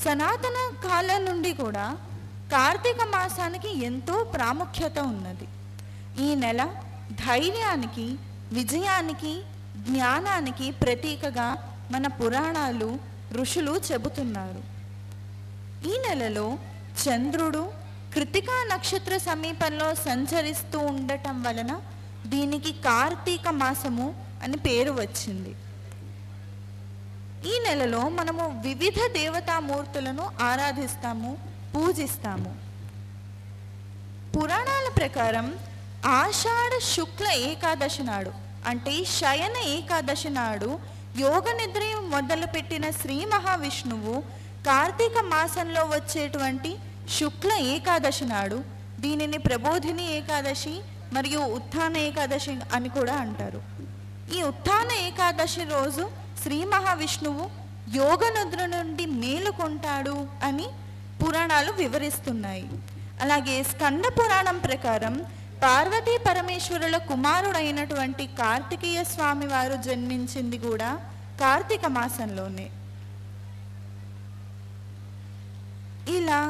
సనాతన కాలం నుండి కూడా కార్తీక మాసానికి ఎంతో ప్రాముఖ్యత ఉన్నది. ఈ నెల ధైర్యానికి, విజయానికి, జ్ఞానానికి ప్రతీకగా మన పురాణాలు, ఋషులు చెబుతున్నారు. ఈ నెలలో చంద్రుడు కృతికా నక్షత్ర సమీపంలో సంచరిస్తూ ఉండటం వలన దీనికి కార్తీక మాసము అని పేరు వచ్చింది. ఈ నెలలో మనము వివిధ దేవతామూర్తులను ఆరాధిస్తాము, పూజిస్తాము. పురాణాల ప్రకారం ఆషాఢ శుక్ల ఏకాదశి నాడు, అంటే శయన ఏకాదశి నాడు యోగ నిద్ర మొదలుపెట్టిన శ్రీ మహావిష్ణువు కార్తీక మాసంలో వచ్చేటువంటి శుక్ల ఏకాదశి నాడు, దీనిని ప్రబోధిని ఏకాదశి మరియు ఉత్థాన ఏకాదశి అని కూడా అంటారు. ఈ ఉత్థాన ఏకాదశి రోజు శ్రీ మహావిష్ణువు యోగ నిద్ర నుండి మేలుకొంటాడు అని పురాణాలు వివరిస్తున్నాయి. అలాగే స్కంద పురాణం ప్రకారం పార్వతీ పరమేశ్వరుల కుమారుడైనటువంటి కార్తికేయ స్వామి వారు జన్మించింది కూడా కార్తీక మాసంలోనే. ఇలా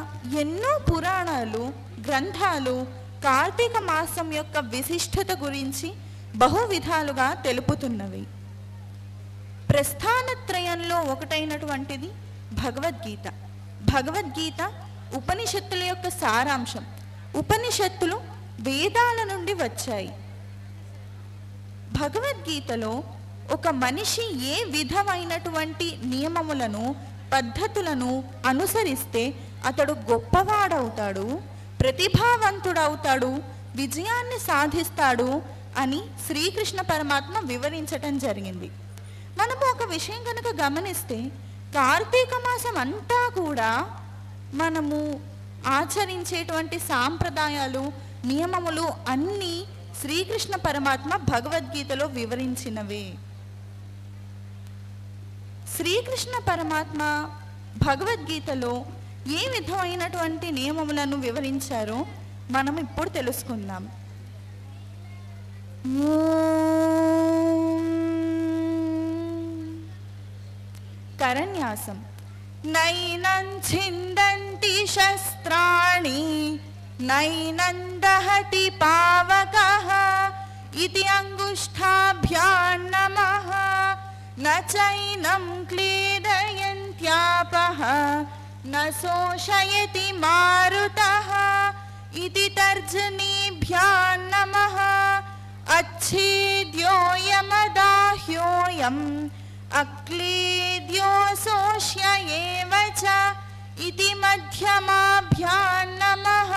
ఎన్నో పురాణాలు, గ్రంథాలు కార్తీక మాసం యొక్క విశిష్టత గురించి బహువిధాలుగా తెలుపుతున్నవి. ప్రస్థానత్రయంలో ఒకటైనటువంటిది భగవద్గీత. భగవద్గీత ఉపనిషత్తుల యొక్క సారాంశం. ఉపనిషత్తులు వేదాల నుండి వచ్చాయి. భగవద్గీతలో ఒక మనిషి ఏ విధమైనటువంటి నియమములను, పద్ధతులను అనుసరిస్తే అతడు గొప్పవాడవుతాడు, ప్రతిభావంతుడవుతాడు, విజయాన్ని సాధిస్తాడు అని శ్రీకృష్ణ పరమాత్మ వివరించటం జరిగింది. మనము ఒక విషయం కనుక గమనిస్తే కార్తీక మాసం అంతా కూడా మనము ఆచరించేటువంటి సాంప్రదాయాలు, నియమములు అన్నీ శ్రీకృష్ణ పరమాత్మ భగవద్గీతలో వివరించినవే. శ్రీకృష్ణ పరమాత్మ భగవద్గీతలో ఏ విధమైనటువంటి నియమములను వివరించారో మనం ఇప్పుడు తెలుసుకుందాం. కరన్యాసం. నైనం ఛిందంతి శస్త్రాణి నైనం దహతి పావకః ఇతి అంగుష్ఠాభ్యాం నమః న చైనం క్లేదయంత్యాపః న శోషయతి మారుతః ఇతి తర్జనీభ్యాం నమః అచ్ఛేద్యోయమదాహ్యోయం అక్లేద్యో శోష్య ఏవ చ ఇతి మధ్యమాభ్యాం నమః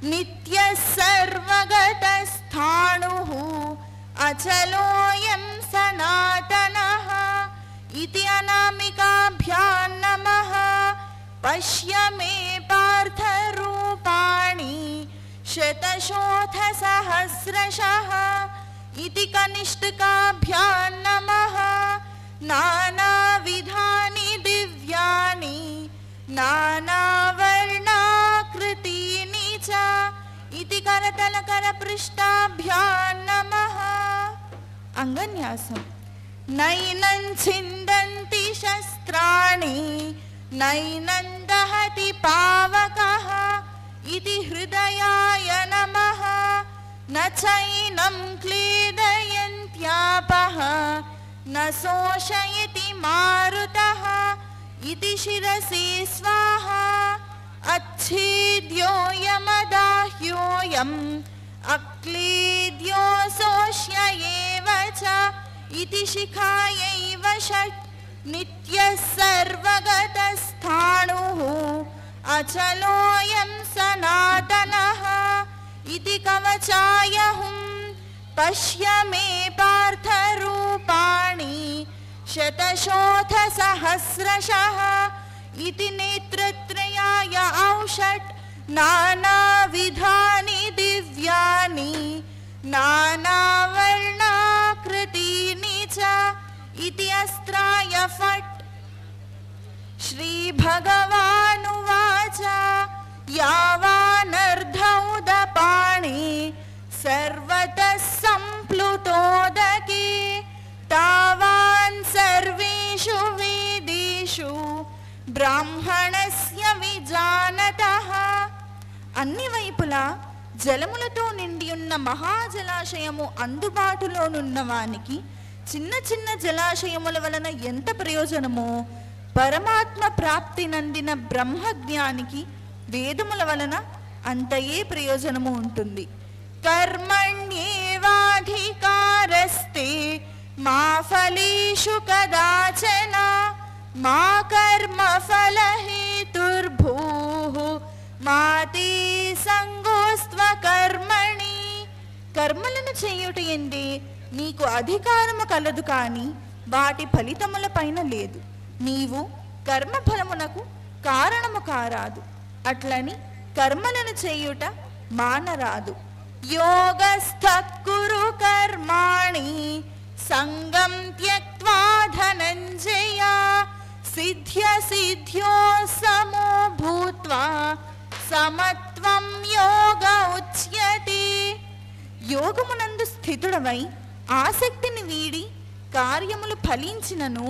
నిత్యః సర్వగతస్థాణుః అచలోయం సనాతనః ఇతి అనామికాభ్యాం నమః పశ్య మే పార్థ రూపాణి శతశోథ సహస్రశః ఇతి కనిష్ఠికాభ్యాం నమః నానావిధాని దివ్యాని నానావర్ణాకృతీని చ ఇతి కరతలకర పృష్ఠాభ్యాం నమః. అంగన్యాసం. నైనం ఛిందంతి శస్త్రాణి నైనం దహతి పావకః ఇతి హృదయాయ నమః న చైనం క్లేదయంత్యాపః న శోషయతి మారుతః ఇతి శిరసి స్వాహా అచ్ఛేద్యోయమదాహ్యోయం అక్లేద్యో శోష్య ఏవ చ ఇతి శిఖాయైవ షట్ నిత్యః సర్వగతస్థాణుః అచలోయం సనాతనః ఇతి కవచాయ హుం పశ్య మే పార్థ రూపాణి శతశోథ సహస్రశః ఇతి నేత్రత్రయాయ ఔషట్ నానావిధాని దివ్యాని నానావర్ణాకృతీని చ ఇతి అస్త్రాయ ఫట్. శ్రీ భగవానువాచ యావానర్ధౌదపాణి సర్వతః సంప్లుతోదకే తావాన్ సర్వేషు వేదేషు బ్రాహ్మణస్య విజానతః. అన్ని వైపులా జలములతో నిండి ఉన్న మహాజలాశయము అందుబాటులోనున్న వానికి చిన్న చిన్న జలాశయముల వలన ఎంత ప్రయోజనమో, పరమాత్మ ప్రాప్తి నందిన బ్రహ్మజ్ఞానికి వేదముల వలన అంతయే ప్రయోజనము ఉంటుంది. కర్మణ్యేవాధికారస్తే మా ఫలేషు కదాచన మా కర్మ ఫలహేతుర్భూః మా తే సంగోస్త్వ కర్మణి. కర్మలను చేయుట ఎందే నీకు అధికారము కలదు, కానీ వాటి ఫలితముల పైన లేదు. నీవు కర్మఫలమునకు కారణము కారాదు. అట్లని కర్మలను చేయుట మానరాదు. యోగస్థః కురు కర్మాణి సంగం త్యక్త్వా ధనంజయ సిద్ధ్య సిద్ధ్యో సమో భూత్వా సమత్వం యోగ ఉచ్యతే. యోగమునందు స్థితుడవై ఆసక్తిని వీడి కార్యములు ఫలించినను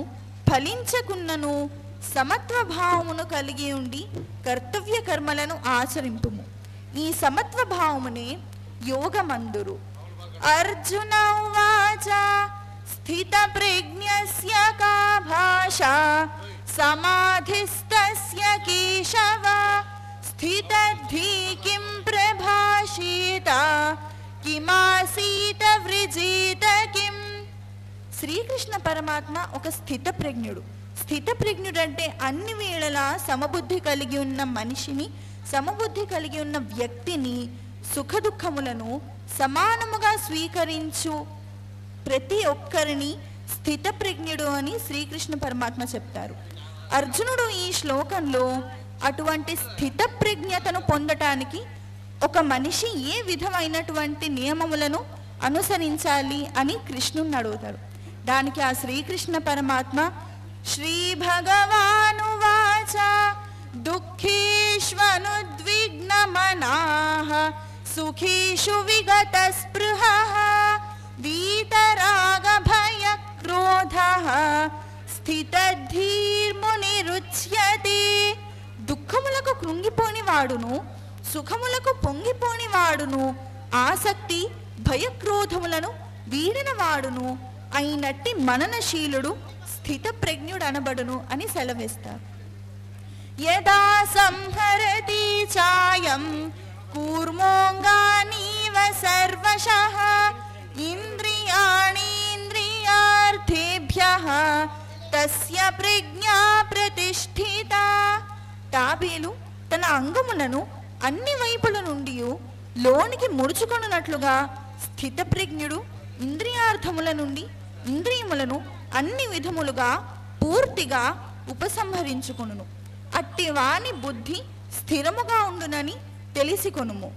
ఫలించకున్నను సమత్వ భావమును కలిగి ఉండి కర్తవ్య కర్మలను ఆచరింపుము. ఈ సమత్వ భావమునే యోగమందురు. అర్జున ఉవాచ స్థిత ప్రజ్ఞస్య కా భాషా సమాధిస్తస్య కేశవ స్థితద్ధి కిం ప్రభాషేత కిమాసీత వృజేత కిం. శ్రీకృష్ణ పరమాత్మ ఒక స్థిత ప్రజ్ఞుడు. స్థిత ప్రజ్ఞుడు అంటే అన్ని వేళలా సమబుద్ధి కలిగి ఉన్న మనిషిని, సమబుద్ధి కలిగి ఉన్న వ్యక్తిని, సుఖదుఖములను సమానముగా స్వీకరించు ప్రతి ఒక్కరిని స్థిత ప్రజ్ఞుడు అని శ్రీకృష్ణ పరమాత్మ చెప్తారు. అర్జునుడు ఈ శ్లోకంలో అటువంటి స్థిత ప్రజ్ఞతను పొందటానికి ఒక మనిషి ఏ విధమైనటువంటి నియమములను అనుసరించాలి అని కృష్ణుని అడుగుతాడు. దానికి ఆ శ్రీకృష్ణ పరమాత్మ శ్రీ భగవానువాచ దుఃఖేష్వనుద్విగ్నమనాః సుఖేషు విగత స్పృహః వీతరాగ భయ క్రోధః స్థితధీర్మునిరుచ్యతే. దుఃఖములకు కృంగిపోని వాడును, సుఖములకు పొంగిపోని వాడును, ఆసక్తి భయక్రోధములను వీడిన వాడును అయినట్టి మననశీలుడు స్థిత ప్రజ్ఞుడు అనబడును అని సెలవిస్తారు. యదా సంహరతి చాయం కూర్మోంగానీవ సర్వశః ఇంద్రియాణీంద్రియార్థేభ్యః తస్య ప్రజ్ఞా ప్రతిష్ఠిత. తాబేలు తన అంగములను అన్ని వైపుల నుండి లోనికి ముడుచుకొనున్నట్లుగా స్థిత ప్రజ్ఞుడు ఇంద్రియార్థముల నుండి ఇంద్రియములను అన్ని విధములుగా పూర్తిగా ఉపసంహరించుకొనును. అట్టి వాని బుద్ధి స్థిరముగా ఉండునని తెలిసికొనుము.